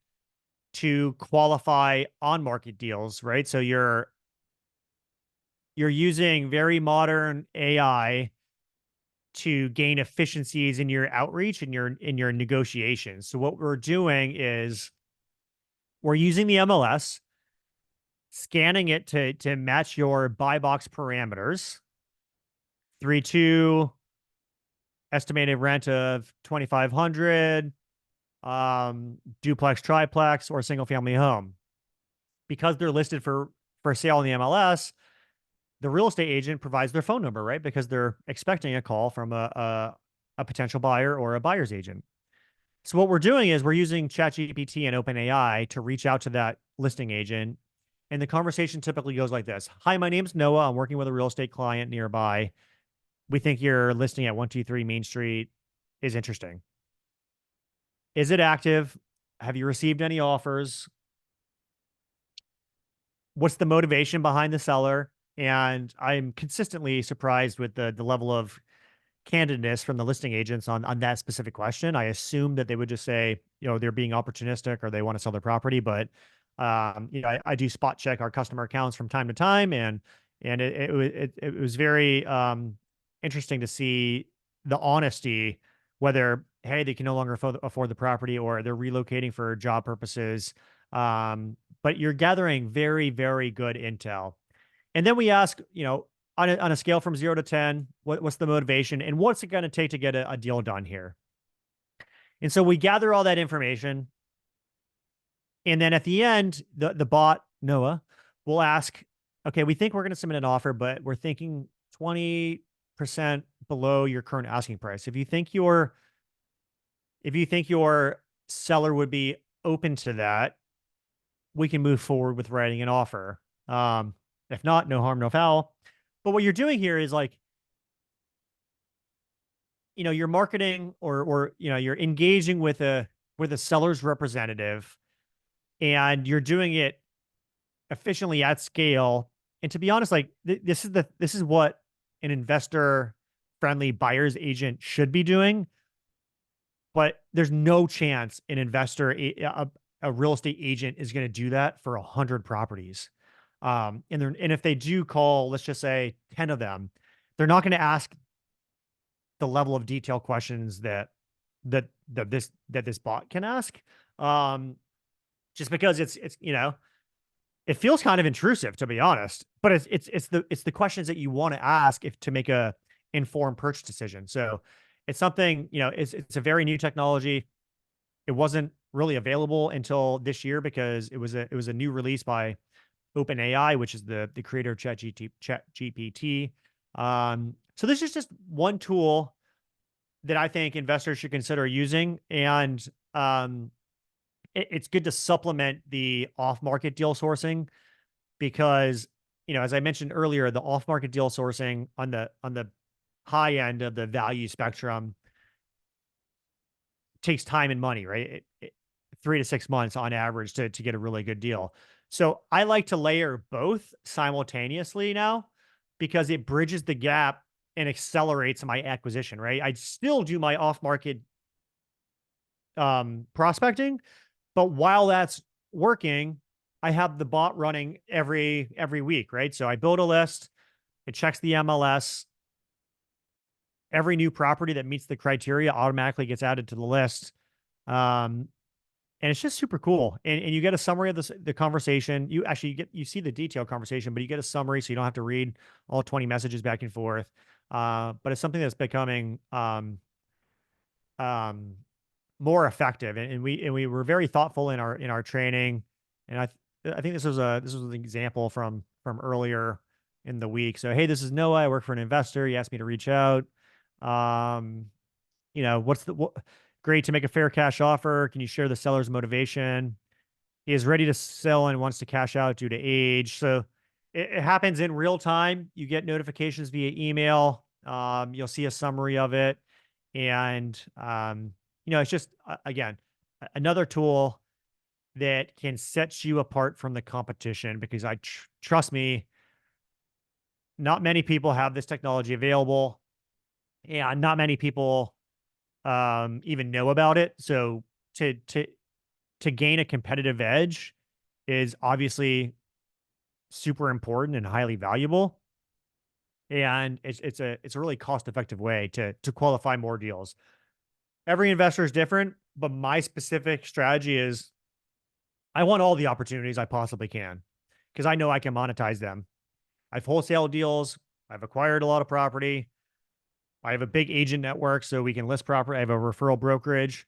to qualify on market deals, right? So you're using very modern AI to gain efficiencies in your outreach and your negotiations. So what we're doing is we're using the MLS, scanning it to match your buy box parameters, 3.2, estimated rent of 2,500, duplex, triplex, or single family home. Because they're listed for sale in the MLS, the real estate agent provides their phone number, right? Because they're expecting a call from a potential buyer or a buyer's agent. So what we're doing is we're using ChatGPT and OpenAI to reach out to that listing agent. And the conversation typically goes like this. Hi, my name's Noah. I'm working with a real estate client nearby. We think your listing at 123 Main Street is interesting. Is it active? Have you received any offers? What's the motivation behind the seller? And I'm consistently surprised with the level of candidness from the listing agents on that specific question. I assume that they would just say, they're being opportunistic or they want to sell their property. But, I do spot check our customer accounts from time to time. And it was very interesting to see the honesty, whether, hey, they can no longer afford the property or they're relocating for job purposes. But you're gathering very, very good intel. And then we ask, on a scale from 0 to 10, what's the motivation and what's it going to take to get a deal done here? And so we gather all that information. And then at the end, the bot, Noah, will ask, okay, we think we're going to submit an offer, but we're thinking 20% below your current asking price. If you think your seller would be open to that, we can move forward with writing an offer. If not, no harm, no foul. But what you're doing here is like, you're marketing or you're engaging with a seller's representative, and you're doing it efficiently at scale. And to be honest, like this is what an investor friendly buyer's agent should be doing. But there's no chance an investor, a real estate agent is going to do that for 100 properties. And if they do call, let's just say 10 of them, they're not going to ask the level of detail questions that this bot can ask. Just because it feels kind of intrusive, to be honest, but it's the questions that you want to ask to make a informed purchase decision. So it's something, it's a very new technology. It wasn't really available until this year because it was a new release by OpenAI, which is the creator of ChatGPT. So this is just one tool that I think investors should consider using, and it's good to supplement the off-market deal sourcing because, as I mentioned earlier, the off-market deal sourcing on the high end of the value spectrum takes time and money, right? 3 to 6 months on average to get a really good deal. So I like to layer both simultaneously now because it bridges the gap and accelerates my acquisition, right? I still do my off-market prospecting, but while that's working, I have the bot running every week, right? So I build a list, it checks the MLS. Every new property that meets the criteria automatically gets added to the list. Um, and it's just super cool. And you get a summary of the conversation. You see the detailed conversation, but you get a summary so you don't have to read all 20 messages back and forth. But it's something that's becoming um, more effective. And we were very thoughtful in our training. And I think this was an example from earlier in the week. So hey, this is Noah. I work for an investor. He asked me to reach out. Um, great to make a fair cash offer. Can you share the seller's motivation? He is ready to sell and wants to cash out due to age. So it happens in real time. You get notifications via email. You'll see a summary of it. And, it's just, again, another tool that can set you apart from the competition because trust me, not many people have this technology available and not many people even know about it. So to to to gain a competitive edge is obviously super important and highly valuable. And it's a really cost effective way to qualify more deals. Every investor is different, but my specific strategy is I want all the opportunities I possibly can because I know I can monetize them. I've wholesale deals. I've acquired a lot of property. I have a big agent network, so we can list property. I have a referral brokerage.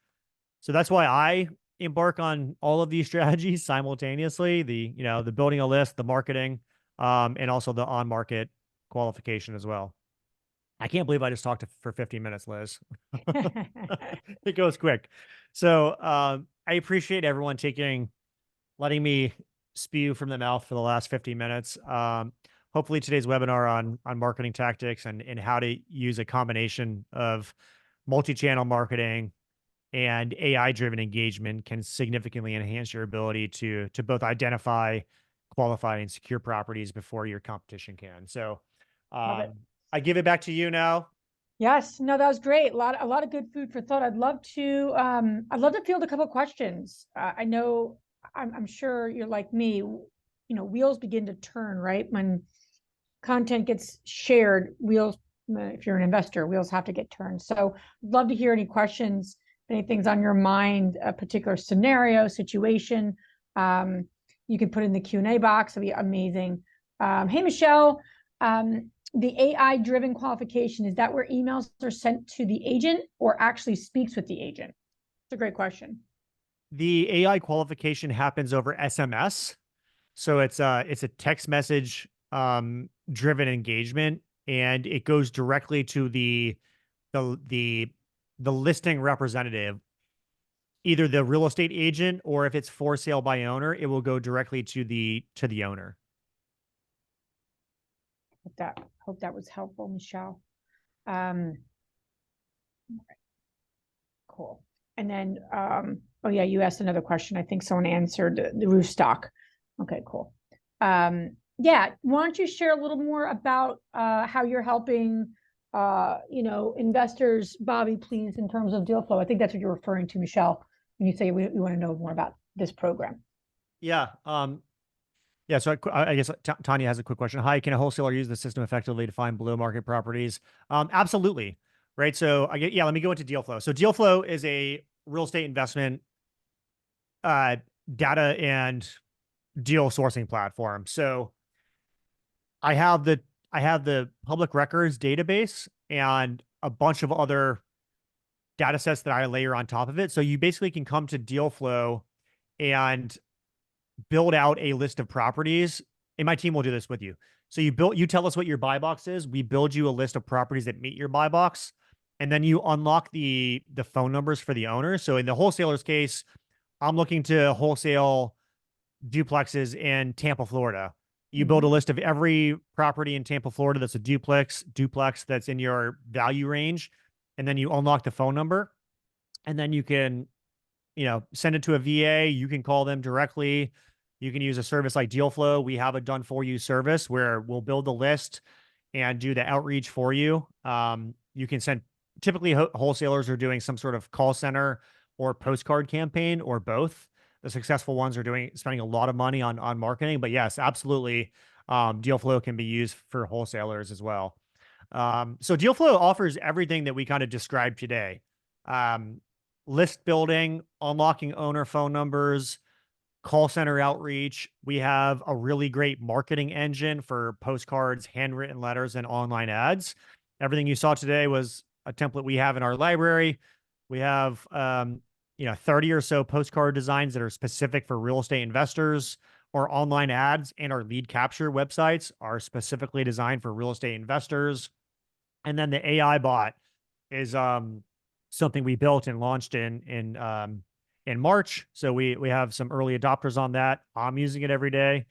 So that's why I embark on all of these strategies simultaneously, the building a list, the marketing, and also the on-market qualification as well. I can't believe I just talked for 15 minutes, Liz. It goes quick. So I appreciate everyone letting me spew from the mouth for the last 15 minutes. Hopefully today's webinar on marketing tactics and how to use a combination of multi-channel marketing and AI-driven engagement can significantly enhance your ability to both identify, qualify, and secure properties before your competition can. So Love it. I give it back to you now. Yes, no, that was great. A lot of good food for thought. I'd love to field a couple of questions. I know, I'm sure you're like me. Wheels begin to turn, right? When content gets shared, wheels. If you're an investor, wheels have to get turned. So, I'd love to hear any questions, anything's on your mind, a particular scenario, situation. You can put in the Q&A box. It'd be amazing. Hey, Michelle. The AI driven qualification, is that where emails are sent to the agent or actually speaks with the agent? It's a great question. The AI qualification happens over SMS. So it's a text message driven engagement, and it goes directly to the the the listing representative, either the real estate agent, or if it's for sale by owner, it will go directly to the owner. Hope that was helpful, Michelle. Um, cool. And then, oh yeah, you asked another question. I think someone answered the roof stock. Okay, cool. Yeah, why don't you share a little more about how you're helping, investors, Bobby, please, in terms of deal flow. I think that's what you're referring to, Michelle, when you say we want to know more about this program. Yeah. Yeah. So I guess Tanya has a quick question. Hi, can a wholesaler use the system effectively to find below market properties? Absolutely. Right. So let me go into deal flow. So deal flow is a real estate investment data and deal sourcing platform. So I have the public records database and a bunch of other data sets that I layer on top of it. So you basically can come to Deal Flow and build out a list of properties, and my team will do this with you. So you tell us what your buy box is. We build you a list of properties that meet your buy box, and then you unlock the phone numbers for the owners. So in the wholesaler's case, I'm looking to wholesale duplexes in Tampa, Florida. You build a list of every property in Tampa, Florida that's a duplex that's in your value range, and then you unlock the phone number, and then you can send it to a VA. You can call them directly. You can use a service like Dealflow. We have a done for you service where we'll build the list and do the outreach for you. You can send, typically wholesalers are doing some sort of call center or postcard campaign or both. The successful ones are spending a lot of money on marketing, but yes, absolutely. Dealflow can be used for wholesalers as well. So Dealflow offers everything that we kind of described today. List building, unlocking owner phone numbers, call center outreach. We have a really great marketing engine for postcards, handwritten letters, and online ads. Everything you saw today was a template we have in our library. We have 30 or so postcard designs that are specific for real estate investors, or online ads, and our lead capture websites are specifically designed for real estate investors. And then the AI bot is something we built and launched in March. So we have some early adopters on that. I'm using it every day.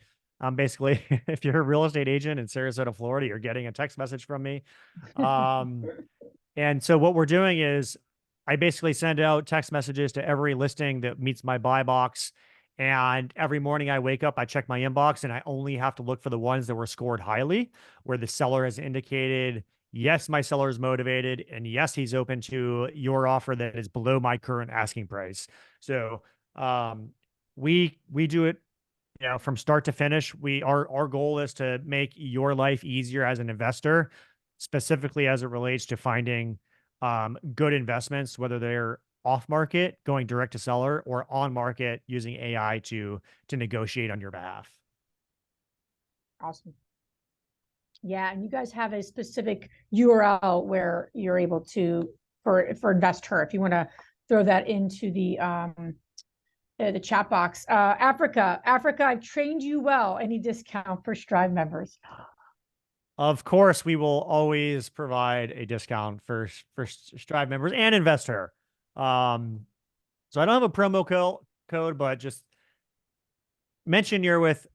Basically, if you're a real estate agent in Sarasota, Florida, you're getting a text message from me. And so what we're doing is I basically send out text messages to every listing that meets my buy box. And every morning I wake up, I check my inbox, and I only have to look for the ones that were scored highly, where the seller has indicated, yes, my seller is motivated, and yes, he's open to your offer that is below my current asking price. So we do it, from start to finish. Our goal is to make your life easier as an investor, specifically as it relates to finding good investments, whether they're off market, going direct to seller, or on market using AI to negotiate on your behalf. Awesome. Yeah, and you guys have a specific URL where you're able to, for investor, if you want to throw that into the chat box. Africa, I've trained you well. Any discount for Strive members? Of course, we will always provide a discount for Strive members and investor. So I don't have a promo code, but just mention you're with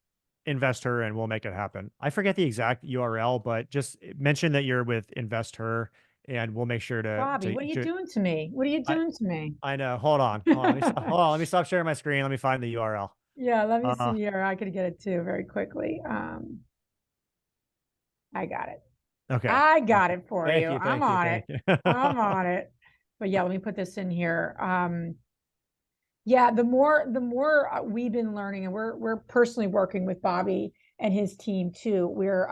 investor and we'll make it happen. I forget the exact URL, but just mention that you're with investor and we'll make sure to. Bobby, what are you doing to me? What are you doing to me? I know. Hold on. Let me stop, hold on. Let me stop sharing my screen. Let me find the URL. Yeah, let me see here. I could get it too very quickly. I got it. Okay. I got it for you. I'm on it. I'm on it. But yeah, let me put this in here. Yeah, the more we've been learning, and we're personally working with Bobby and his team too. We're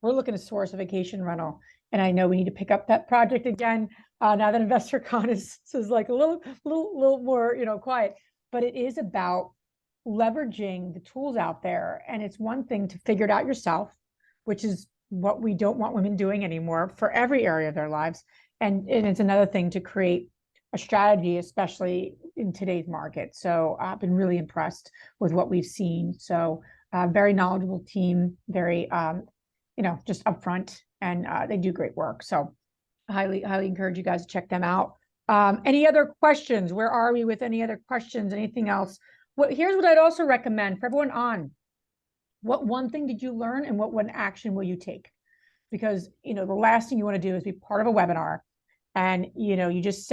looking to source a vacation rental, and I know we need to pick up that project again now that InvestorCon is like a little more quiet. But it is about leveraging the tools out there, and it's one thing to figure it out yourself, which is what we don't want women doing anymore for every area of their lives, and it's another thing to create a strategy, especially in today's market. So I've been really impressed with what we've seen. So very knowledgeable team, very just upfront, and they do great work. So highly encourage you guys to check them out. Any other questions? Where are we with any other questions? Anything else? Here's what I'd also recommend for everyone on. What one thing did you learn, and what one action will you take? Because the last thing you want to do is be part of a webinar and you just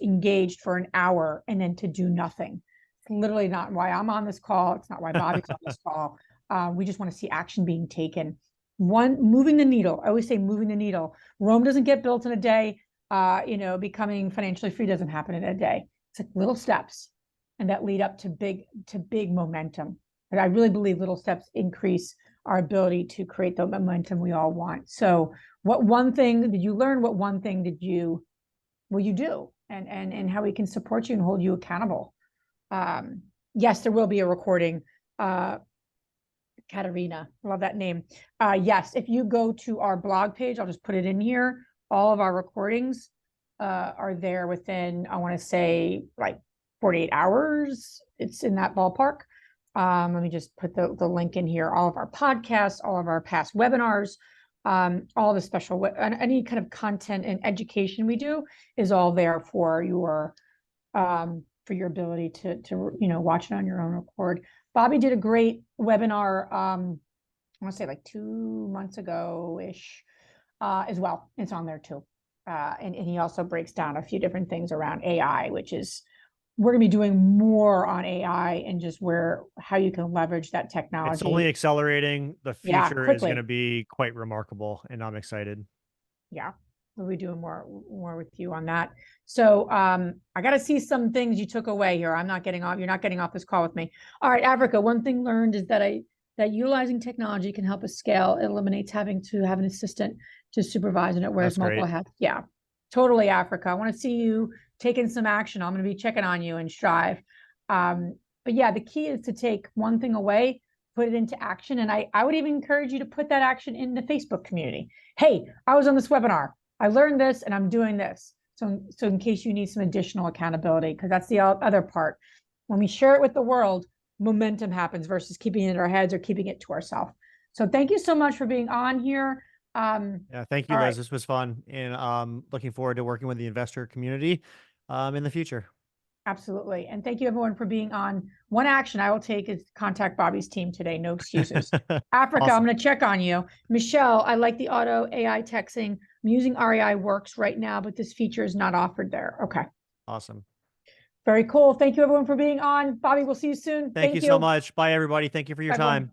engaged for an hour and then to do nothing. It's literally not why I'm on this call. It's not why Bobby's on this call. We just want to see action being taken. Moving the needle. I always say moving the needle. Rome doesn't get built in a day. Becoming financially free doesn't happen in a day. It's like little steps, and that lead up to big momentum. But I really believe little steps increase our ability to create the momentum we all want. So what one thing did you learn? What one thing will you do? And how we can support you and hold you accountable. Yes, there will be a recording. Katerina, love that name. Yes, if you go to our blog page, I'll just put it in here. All of our recordings are there within, I want to say, like 48 hours. It's in that ballpark. Let me just put the link in here. All of our podcasts, all of our past webinars, all the special, any kind of content and education we do is all there for your ability to watch it on your own accord. Bobby did a great webinar, I want to say like 2 months ago-ish, as well. It's on there too. And he also breaks down a few different things around AI, which is, we're going to be doing more on AI and just how you can leverage that technology. It's only accelerating. The Yeah, future is going to be quite remarkable, and I'm excited. Yeah, we'll be doing more with you on that. So I got to see some things you took away here. I'm not getting off. You're not getting off this call with me. All right, Africa. One thing learned is that utilizing technology can help us scale. It eliminates having to have an assistant to supervise, and it wears multiple hats. Yeah, totally, Africa. I want to see you taking some action. I'm going to be checking on you and Strive. But yeah, the key is to take one thing away, put it into action. And I would even encourage you to put that action in the Facebook community. Hey, I was on this webinar. I learned this and I'm doing this. So in case you need some additional accountability, because that's the other part. When we share it with the world, momentum happens versus keeping it in our heads or keeping it to ourselves. So thank you so much for being on here. Yeah, thank you, Liz. Right. This was fun. And looking forward to working with the investor community in the future. Absolutely. And thank you everyone for being on. One action I will take is contact Bobby's team today. No excuses. Africa, awesome. I'm going to check on you. Michelle, I like the auto AI texting. I'm using REI Works right now, but this feature is not offered there. Okay. Awesome. Very cool. Thank you everyone for being on. Bobby, we'll see you soon. Thank you so much. Bye everybody. Thank you for your time.